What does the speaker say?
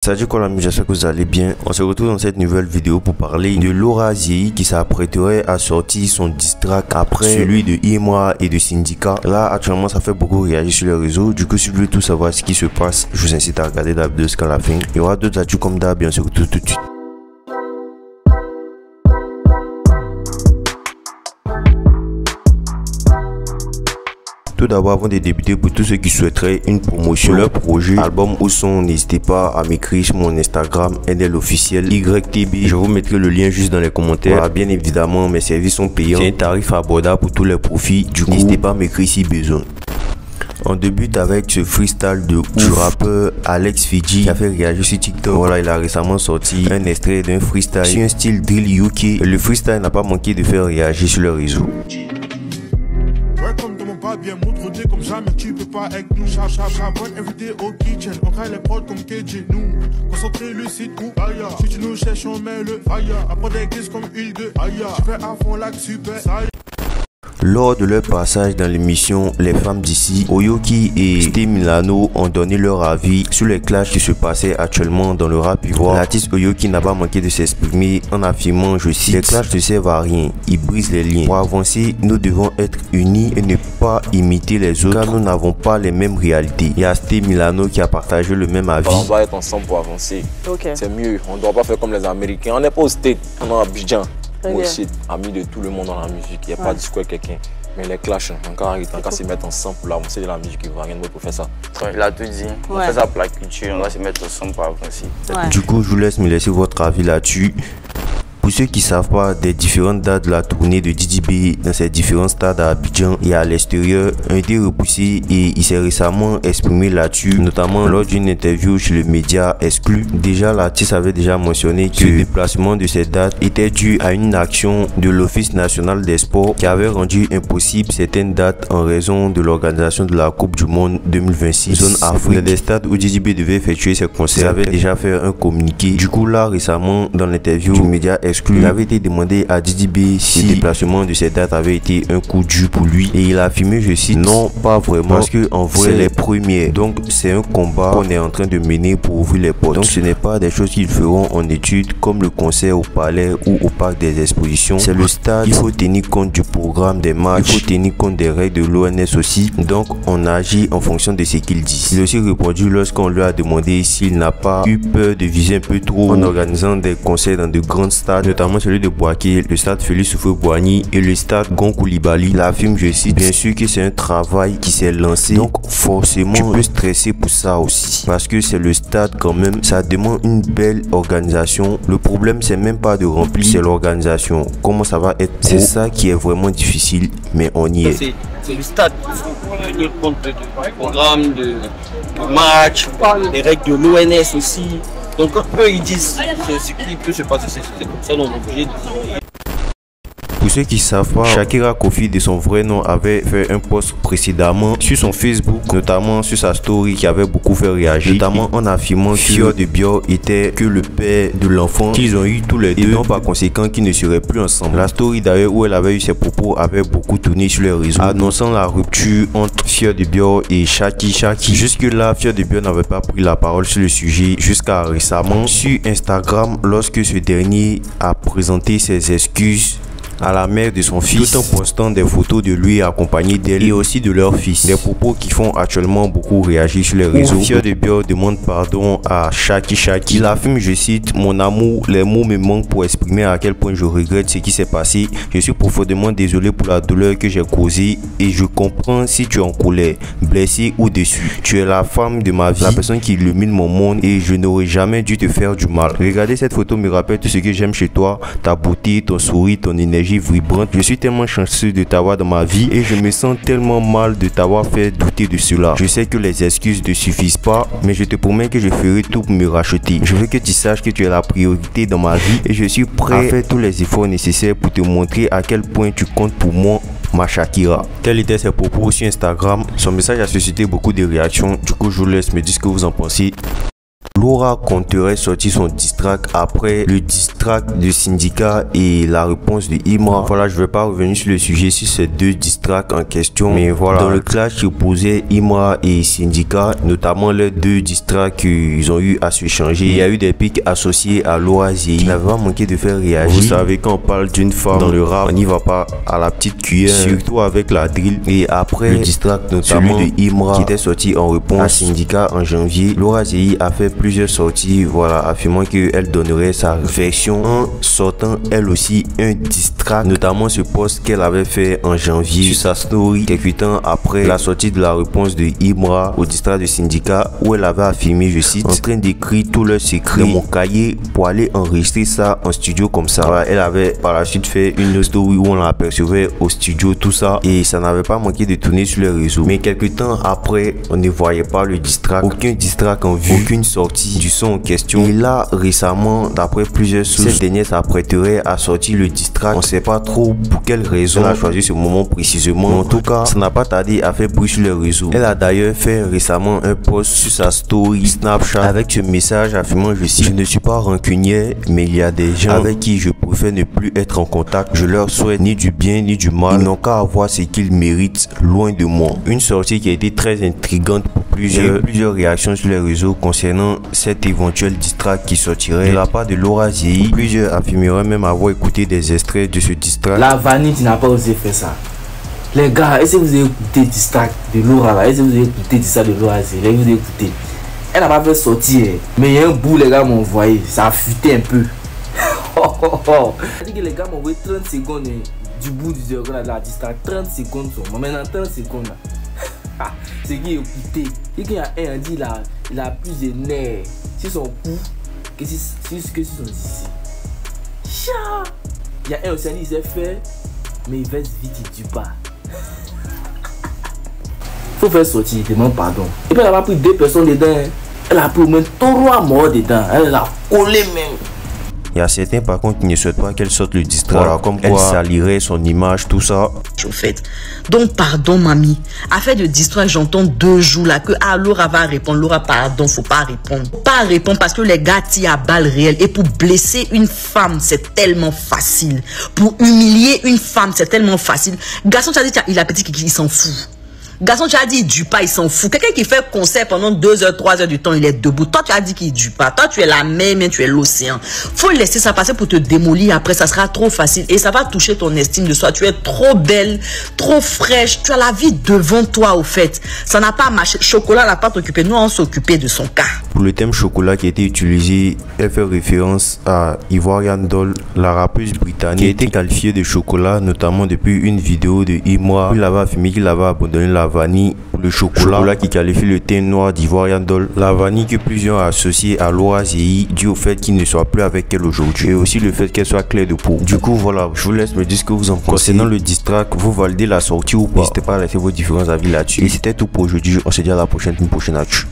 Salut quoi l'ami, j'espère que vous allez bien. On se retrouve dans cette nouvelle vidéo pour parler de Laura Ziei qui s'apprêterait à sortir son diss track après celui de Imwa et de Syndicat. Là actuellement ça fait beaucoup réagir sur les réseaux. Du coup si vous voulez tout savoir ce qui se passe, je vous incite à regarder la vidéo jusqu'à la fin. Il y aura d'autres actus comme d'hab, bien sûr tout de suite. Tout d'abord, avant de débuter, pour tous ceux qui souhaiteraient une promotion, leur projet, album ou son, n'hésitez pas à m'écrire sur mon Instagram, NLofficiel YTB. Je vous mettrai le lien juste dans les commentaires. Voilà, bien évidemment, mes services sont payants. C'est un tarif abordable pour tous les profits. Du coup, n'hésitez pas à m'écrire si besoin. On débute avec ce freestyle de ouf du rappeur Alex Fiji qui a fait réagir sur TikTok. Voilà, il a récemment sorti un extrait d'un freestyle sur un style drill UK. Le freestyle n'a pas manqué de faire réagir sur le réseau. Bien montre comme jamais, tu peux pas avec nous. Charbonne everyday au kitchen, on crée les prods comme KJ. Nous, concentrer le site ou ailleurs. Si tu nous cherches, on met le fire. Après des glisses comme huile de ailleurs. Tu fais à fond la super. Lors de leur passage dans l'émission Les Femmes d'ici, Oyoki et Steve Milano ont donné leur avis sur les clashs qui se passaient actuellement dans le rap ivoire. L'artiste Oyoki n'a pas manqué de s'exprimer en affirmant, je cite, les clashs ne servent à rien, ils brisent les liens. Pour avancer, nous devons être unis et ne pas imiter les autres car nous n'avons pas les mêmes réalités. Il y a Steve Milano qui a partagé le même avis. On doit être ensemble pour avancer. Okay. C'est mieux, on ne doit pas faire comme les Américains. On n'est pas au State, on est à Abidjan. Moi aussi, ami de tout le monde dans la musique, il n'y a pas de square quelqu'un. Mais les clashs, encore qu'à se mettre ensemble pour avancer de la musique, il va rien d'autre pour faire ça. Il a tout dit, on fait ça pour la culture, on va se mettre ensemble pour avancer. Du coup, je vous laisse me laisser votre avis là-dessus. Pour ceux qui ne savent pas des différentes dates de la tournée de Didi B dans ces différents stades à Abidjan et à l'extérieur ont été repoussés et il s'est récemment exprimé là-dessus, notamment lors d'une interview chez le média Exclu. Déjà, l'artiste avait déjà mentionné que le déplacement de ces dates était dû à une action de l'Office national des sports qui avait rendu impossible certaines dates en raison de l'organisation de la Coupe du Monde 2026 zone Afrique. Des stades où Didi B devait effectuer ses concerts avaient déjà fait un communiqué. Du coup là, récemment, dans l'interview du média Exclu, il avait été demandé à Didi B si le déplacement de ces dates avait été un coup dur pour lui et il a affirmé, je cite, non pas vraiment parce que en vrai c'est les premières, donc c'est un combat qu'on est en train de mener pour ouvrir les portes, donc ce n'est pas des choses qu'ils feront en études comme le concert au palais ou au parc des expositions. C'est le stade, il faut tenir compte du programme des matchs, il faut tenir compte des règles de l'ONS aussi, donc on agit en fonction de ce qu'il dit. Il a aussi répondu lorsqu'on lui a demandé s'il n'a pas eu peur de viser un peu trop en organisant des concerts dans de grands stades, notamment celui de Boaké, le stade Félix Houphouët-Boigny et le stade Gon Coulibaly. Il affirme, je cite, bien sûr que c'est un travail qui s'est lancé, donc forcément tu peux stresser pour ça aussi parce que c'est le stade quand même, ça demande une belle organisation. Le problème c'est même pas de remplir, c'est l'organisation, comment ça va être, c'est ça qui est vraiment difficile, mais on y est. C'est le stade, il faut tenir compte du programme de match, les règles de l'ONS aussi. Donc quand eux ils disent ce qui peut se passer, c'est comme ça, on est obligé de dire. Pour ceux qui ne savent pas, Shakira Kofi de son vrai nom avait fait un post précédemment sur son Facebook, notamment sur sa story qui avait beaucoup fait réagir, notamment en affirmant que Fior de Bio était que le père de l'enfant qu'ils ont eu tous les deux, et non par conséquent qu'ils ne seraient plus ensemble. La story d'ailleurs où elle avait eu ses propos avait beaucoup tourné sur les réseaux, annonçant la rupture entre Fior de Bio et Shaki. Jusque là, Fior de Bio n'avait pas pris la parole sur le sujet jusqu'à récemment sur Instagram lorsque ce dernier a présenté ses excuses à la mère de son fils, tout en postant des photos de lui accompagné d'elle et aussi de leur fils. Des propos qui font actuellement beaucoup réagir sur les réseaux. Fior de Bio demande pardon à Shaki. Il affirme, je cite, mon amour, les mots me manquent pour exprimer à quel point je regrette ce qui s'est passé. Je suis profondément désolé pour la douleur que j'ai causée et je comprends si tu es en colère, blessé ou déçu. Tu es la femme de ma vie, la personne qui illumine mon monde et je n'aurais jamais dû te faire du mal. Regardez cette photo me rappelle tout ce que j'aime chez toi, ta beauté, ton sourire, ton énergie vibrante. Je suis tellement chanceux de t'avoir dans ma vie et je me sens tellement mal de t'avoir fait douter de cela. Je sais que les excuses ne suffisent pas, mais je te promets que je ferai tout pour me racheter. Je veux que tu saches que tu es la priorité dans ma vie et je suis prêt à faire tous les efforts nécessaires pour te montrer à quel point tu comptes pour moi, ma Shakira. Tels étaient ses propos sur Instagram. Son message a suscité beaucoup de réactions. Du coup, je vous laisse me dire ce que vous en pensez. Laura compterait sortir son diss track après le diss track de Syndicat et la réponse de Imra. Voilà, je vais pas revenir sur le sujet sur ces deux diss tracks en question, mais voilà, dans le clash qui opposait Imra et Syndicat, notamment les deux diss tracks qu'ils ont eu à se changer, il y a eu des pics associés à Laura Zéhi qui n'avait pas manqué de faire réagir. Vous savez, quand on parle d'une femme dans le rap, on n'y va pas à la petite cuillère, surtout avec la drill. Et après le diss track, notamment celui de Imra qui était sorti en réponse à Syndicat en janvier, Laura Zéhi a fait plusieurs sorties, voilà, affirmant qu'elle donnerait sa version en sortant elle aussi un diss track, notamment ce post qu'elle avait fait en janvier sur sa story quelques temps après la sortie de la réponse de Imra au diss track de Syndicat, où elle avait affirmé, je cite, en train d'écrire tout leur secret dans mon cahier pour aller enregistrer ça en studio comme ça. Voilà, elle avait par la suite fait une story où on l'apercevait au studio, tout ça, et ça n'avait pas manqué de tourner sur les réseaux. Mais quelques temps après, on ne voyait pas le diss track, aucun diss track en vue, aucune sortie du son en question. Et là, récemment, d'après plusieurs sources, cette dernière s'apprêterait à sortir le diss track. On sait pas trop pour quelle raison elle a choisi ce moment précisément. Mais en tout cas, ça n'a pas tardé à faire bruit sur les réseaux. Elle a d'ailleurs fait récemment un post sur sa story Snapchat avec ce message affirmant, je cite, je ne suis pas rancunière, mais il y a des gens avec qui je préfère ne plus être en contact. Je leur souhaite ni du bien ni du mal. Ils n'ont qu'à avoir ce qu'ils méritent loin de moi. Une sortie qui a été très intrigante pour plusieurs réactions sur les réseaux concernant cette éventuelle diss track qui sortirait de la part de Laura Zéhi. Plusieurs affirmeraient même avoir écouté des extraits de ce diss track. La Vanille n'a pas osé faire ça. Les gars, est-ce que vous avez écouté diss track de Laura là? Est-ce que vous avez écouté diss track de Laura Zéhi? Vous avez écouté? Elle n'a pas fait sortir, mais il y a un bout, les gars m'ont envoyé, ça a fuité un peu. C'est-à-dire que les gars m'ont envoyé 30 secondes du bout du zéro là de la diss track, 30 secondes sur moi. Maintenant 30 secondes là. C'est qui est écouté. Et qu'il y a un dit là, il a plus de nerfs sur son cou que sur son ici. Il y a un aussi il s'est fait, mais il va vite, il tue pas. Faut faire sortir, il demande pardon. Et puis elle a pas pris 2 personnes dedans. Elle a pris au moins 3 morts dedans. Elle a collé même. Il y a certains par contre qui ne souhaitent pas qu'elle sorte le diss track, voilà, comme quoi elle salirait son image, tout ça. Au fait. Donc pardon mamie. Affaire de diss track, j'entends 2 jours là que Laura va répondre. Laura pardon, faut pas répondre. Pas répondre parce que les gars tirent à balles réelles. Et pour blesser une femme, c'est tellement facile. Pour humilier une femme, c'est tellement facile. Garçon, tu as dit, il a petit qu'il s'en fout. Garçon, tu as dit, il dure pas, il s'en fout. Quelqu'un qui fait concert pendant 2 heures, 3 heures du temps, il est debout. Toi, tu as dit qu'il dure pas. Toi, tu es la mer, mais tu es l'océan. Faut laisser ça passer pour te démolir. Après, ça sera trop facile et ça va toucher ton estime de soi. Tu es trop belle, trop fraîche. Tu as la vie devant toi, au fait. Ça n'a pas marché. Chocolat n'a pas t'occuper. Nous, on s'occupait de son cas. Pour le thème chocolat qui a été utilisé, elle fait référence à Ivorian Doll, la rappeuse britannique, qui a été qualifiée de chocolat, notamment depuis une vidéo de Imra. Il avait affirmé qu'il avait abandonné la vanille pour le chocolat qui qualifie le thé noir d'Ivorian Doll. La vanille que plusieurs ont associée à Laura Zéhi dû au fait qu'il ne soit plus avec elle aujourd'hui et aussi le fait qu'elle soit claire de peau. Du coup voilà, je vous laisse me dire ce que vous en pensez. Concernant le diss track, vous validez la sortie ou pas? N'hésitez pas à laisser vos différents avis là-dessus. Et c'était tout pour aujourd'hui. On se dit à la prochaine, une prochaine actu.